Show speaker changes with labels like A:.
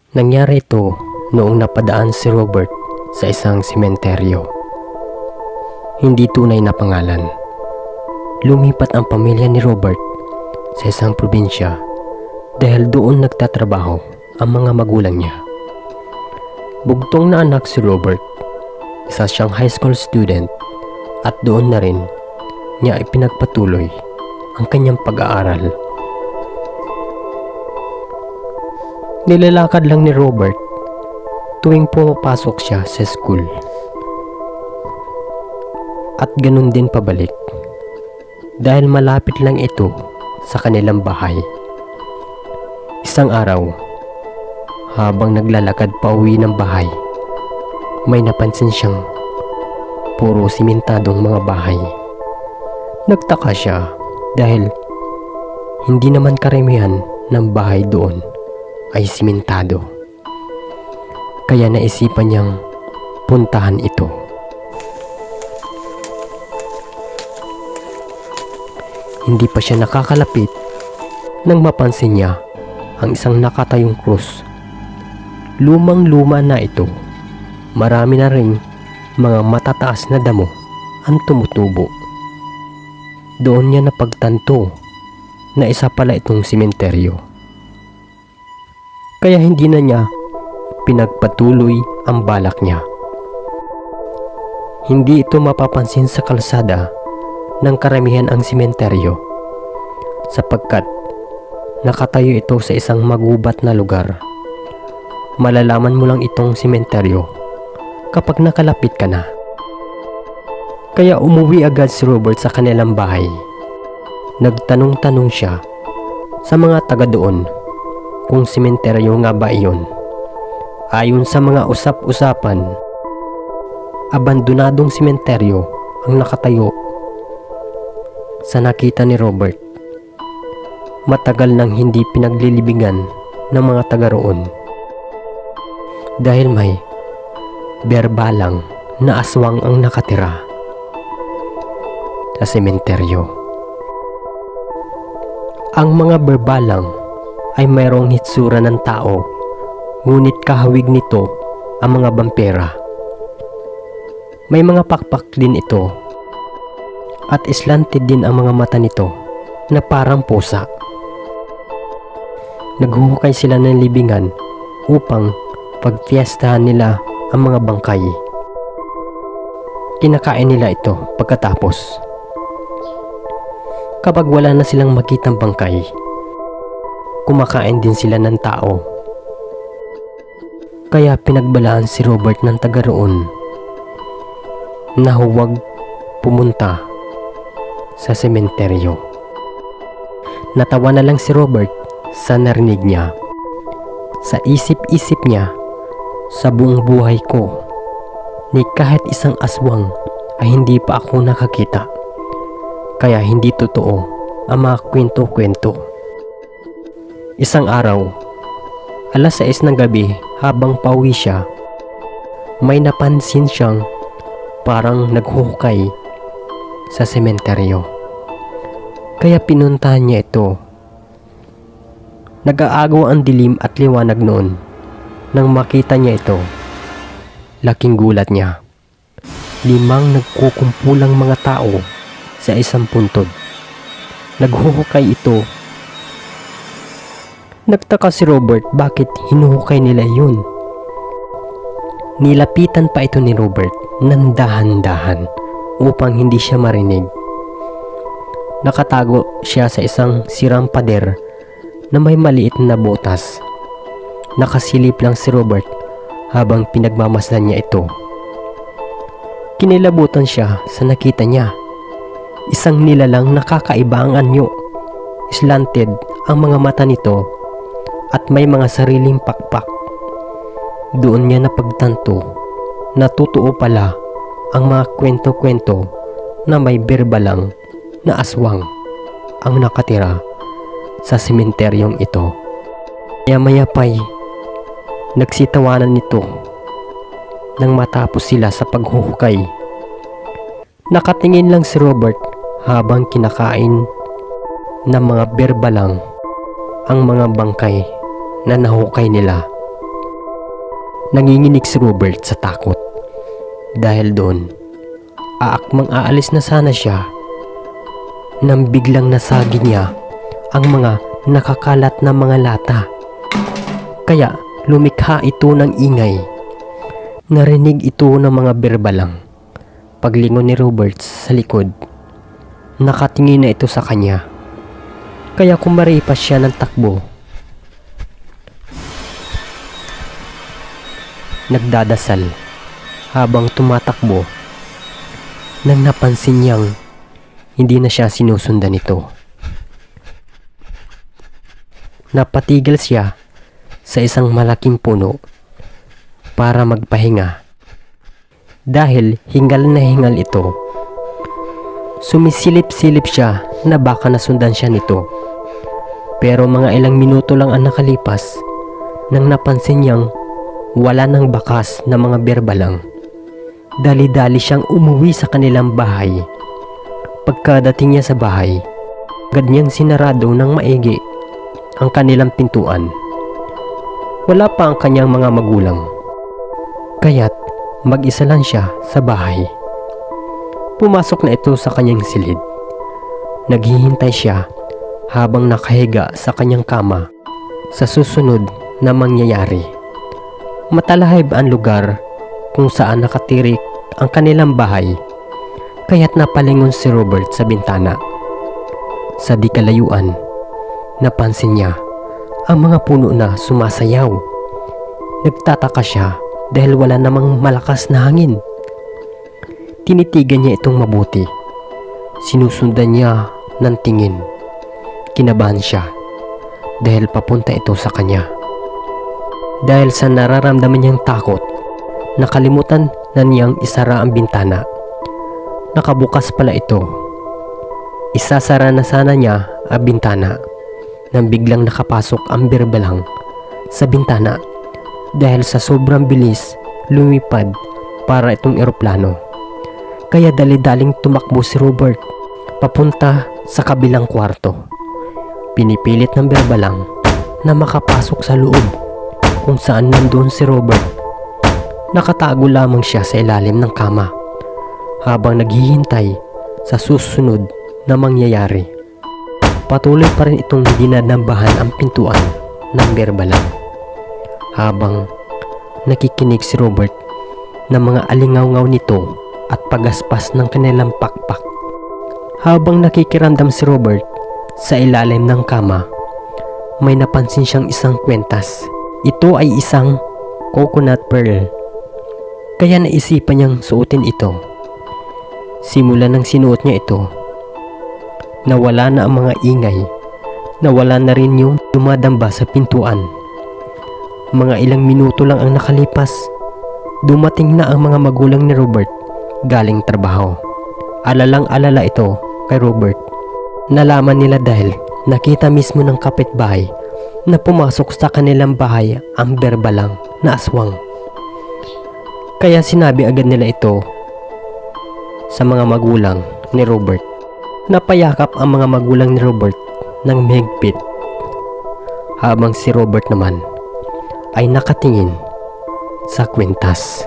A: Nangyari ito noong napadaan si Robert sa isang sementeryo. Hindi tunay na pangalan. Lumipat ang pamilya ni Robert sa isang probinsya dahil doon nagtatrabaho ang mga magulang niya. Bugtong na anak si Robert, isa siyang high school student at doon na rin niya ipinagpatuloy ang kanyang pag-aaral. Nilalakad lang ni Robert tuwing pumapasok siya sa school. At ganun din pabalik dahil malapit lang ito sa kanilang bahay. Isang araw, habang naglalakad pa uwi ng bahay, may napansin siyang puro simentadong mga bahay. Nagtaka siya dahil hindi naman karamihan ng bahay doon ay simentado. Kaya naisipan niyang puntahan ito. Hindi pa siya nakakalapit nang mapansin niya ang isang nakatayong krus. Lumang-luma na ito. Marami na ring mga matataas na damo ang tumutubo. Doon niya napagtanto na isa pala itong sementeryo. Kaya hindi na niya pinagpatuloy ang balak niya. Hindi ito mapapansin sa kalsada ng karamihan ang sementeryo sapagkat nakatayo ito sa isang magubat na lugar. Malalaman mo lang itong sementeryo kapag nakalapit ka na. Kaya umuwi agad si Robert sa kanilang bahay. Nagtanong-tanong siya sa mga taga doon kung sementeryo nga ba iyon. Ayon sa mga usap-usapan, abandonadong sementeryo ang nakatayo sa nakita ni Robert. Matagal nang hindi pinaglilibigan ng mga taga roon dahil may berbalang na aswang ang nakatira sa sementeryo. Ang mga berbalang ay mayroong hitsura ng tao, ngunit kahawig nito ang mga bampera. May mga pakpak din ito at slanted din ang mga mata nito na parang pusa. Naghuhukay sila ng libingan upang pagpiestahan nila ang mga bangkay. Kinakain nila ito pagkatapos. Kapag wala na silang makitang bangkay, kumakain din sila ng tao. Kaya pinagbalaan si Robert ng taga roon na huwag pumunta sa sementeryo. Natawa na lang si Robert sa narinig niya. Sa isip-isip niya, sa buong buhay ko, ni kahit isang aswang ay hindi pa ako nakakita. Kaya hindi totoo ang mga kwento-kwento. Isang araw, alas 6 ng gabi habang pauwi siya, may napansin siyang parang naghuhukay sa sementeryo. Kaya pinuntahan niya ito. Nag-aagaw ang dilim at liwanag noon. Nang makita niya ito, laking gulat niya. 5 nagkukumpulang mga tao sa isang puntod. Naghuhukay ito. Nagtaka si Robert bakit hinuhukay nila yun. Nilapitan pa ito ni Robert ng dahan-dahan upang hindi siya marinig. Nakatago siya sa isang sirang pader na may maliit na butas. Nakasilip lang si Robert habang pinagmamasdan niya ito. Kinilabutan siya sa nakita niya. Isang nilalang nakakaiba ang anyo. Slanted ang mga mata nito at may mga sariling pakpak. Doon niya napagtanto na totoo pala ang mga kwento-kwento na may berbalang na aswang ang nakatira sa sementeryong ito. Maya-maya pa'y nagsitawanan nito nang matapos sila sa paghuhukay. Nakatingin lang si Robert habang kinakain ng mga berbalang ang mga bangkay na nahukay nila Nanginginig si Robert sa takot. Dahil doon, aakmang aalis na sana siya nang biglang nasagi niya ang mga nakakalat na mga lata. Kaya lumikha ito ng ingay. Narinig ito ng mga berbalang. Paglingon ni Robert sa likod, nakatingin na ito sa kanya. Kaya kumaripas siya ng takbo. Nagdadasal habang tumatakbo nang napansin niyang hindi na siya sinusundan nito. Napatigil siya sa isang malaking puno para magpahinga dahil hingal na hingal ito. Sumisilip-silip siya na baka nasundan siya nito, pero mga ilang minuto lang ang nakalipas nang napansin niyang wala nang bakas na mga berbalang. Dali-dali siyang umuwi sa kanilang bahay. Pagkadating niya sa bahay, agad niyang sinarado ng maigi ang kanilang pintuan. Wala pa ang kanyang mga magulang, kaya't mag-isa lang siya sa bahay. Pumasok na ito sa kanyang silid. Naghihintay siya habang nakahiga sa kanyang kama sa susunod na mangyayari. Matalahib ang lugar kung saan nakatirik ang kanilang bahay, kaya't napalingon si Robert sa bintana. Sa di kalayuan, napansin niya ang mga puno na sumasayaw. Nagtataka siya dahil wala namang malakas na hangin. Tinitigan niya itong mabuti. Sinusundan niya ng tingin. Kinabahan siya dahil papunta ito sa kanya. Dahil sa nararamdaman niyang takot, nakalimutan na niyang isara ang bintana. Nakabukas pala ito. Isasara na sana niya ang bintana nang biglang nakapasok ang berbalang sa bintana dahil sa sobrang bilis lumipad para itong eroplano. Kaya dali-daling tumakbo si Robert papunta sa kabilang kwarto. Pinipilit ng berbalang na makapasok sa loob kung saan nandun si Robert. Nakatago lamang siya sa ilalim ng kama habang naghihintay sa susunod na mangyayari. Patuloy pa rin itong dinadambahan ang pintuan ng berbalang habang nakikinig si Robert ng mga alingaw-ngaw nito at pagaspas ng kanilang pakpak. Habang nakikiramdam si Robert sa ilalim ng kama, may napansin siyang isang kwentas. Ito ay isang coconut pearl. Kaya naisipan niyang suotin ito. Simula nang sinuot niya ito, nawala na ang mga ingay. Nawala na rin yung dumadamba sa pintuan. Mga ilang minuto lang ang nakalipas, dumating na ang mga magulang ni Robert galing trabaho. Alalang-alala ito kay Robert. Nalaman nila dahil nakita mismo ng kapitbahay na pumasok sa kanilang bahay ang berbalang na aswang. Kaya sinabi agad nila ito sa mga magulang ni Robert. Napayakap ang mga magulang ni Robert ng mahigpit, habang si Robert naman ay nakatingin sa kwintas.